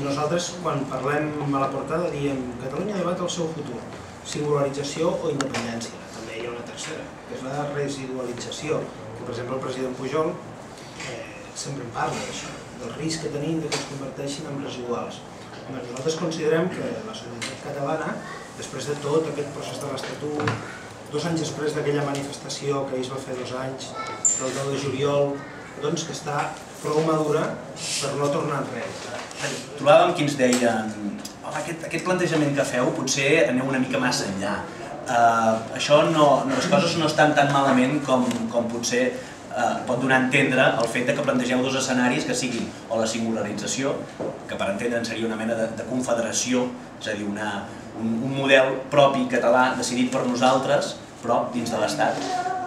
I nosaltres, quan parlem a la portada, diem Catalunya debat el seu futur, singularització o independència. També hi ha una tercera, que és la residualització, que per exemple el president Pujol sempre en parla d'això, del risc que tenim que es converteixin en residuals. Nosaltres considerem que la societat catalana, després de tot aquest procés de l'Estatut, 2 anys després d'aquella manifestació que es va fer 2 anys, del 10 de juliol, doncs que està prou madura per no tornar enrere. Trobàvem qui ens deien aquest plantejament que feu potser aneu una mica massa enllà. Les coses no estan tan malament com potser pot donar a entendre el fet que plantegeu 2 escenaris que siguin o la singularització, que per entendre'n seria una mena de confederació, és a dir, un model propi català decidit per nosaltres, però dins de l'Estat,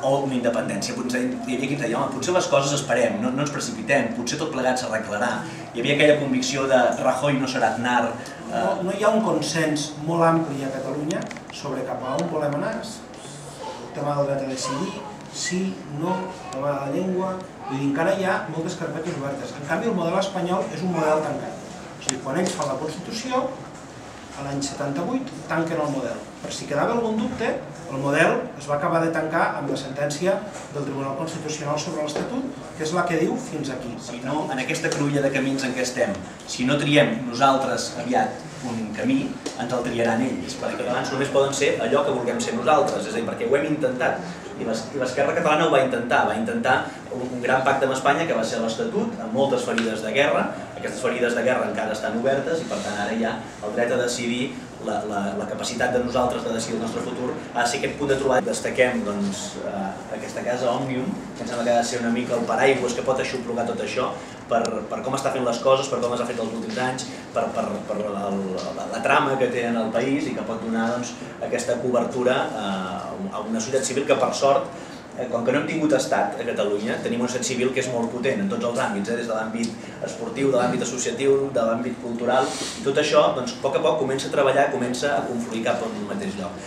o una independència. Hi havia qui ens deia, home, potser les coses esperem, no ens precipitem, potser tot plegat s'arreglarà. Hi havia aquella convicció de Rajoy no serà Aznar. No hi ha un consens molt ampli a Catalunya sobre cap a on volem anar. El tema del dret a decidir, sí, no, el tema de la llengua... Vull dir, encara hi ha moltes carpetes obertes. En canvi, el model espanyol és un model tancat. O sigui, quan ells fan la Constitució, a l'any 78, tanquen el model. Per si quedava algun dubte, el model es va acabar de tancar amb la sentència del Tribunal Constitucional sobre l'Estatut, que és la que diu fins aquí. Si no, en aquesta cruïlla de camins en què estem, si no triem nosaltres aviat un camí, ens el triaran ells, perquè abans només poden ser allò que vulguem ser nosaltres, és a dir, perquè ho hem intentat. I l'esquerra catalana ho va intentar un gran pacte amb Espanya que va ser l'Estatut, amb moltes ferides de guerra. Aquestes ferides de guerra encara estan obertes i per tant ara hi ha el dret a decidir, la capacitat de nosaltres de decidir el nostre futur ha de ser aquest punt de trobada. Destaquem aquesta casa Òmnium, que em sembla que ha de ser una mica el paraigües que pot aixoplugar tot això per com està fent les coses, per com les ha fet els últims anys, per la trama que té en el país i que pot donar aquesta cobertura a una societat civil que per sort, com que no hem tingut estat a Catalunya, tenim una societat civil que és molt potent en tots els àmbits, des de l'àmbit esportiu, de l'àmbit associatiu, de l'àmbit cultural, i tot això, a poc comença a treballar, comença a confluir cap a un mateix lloc.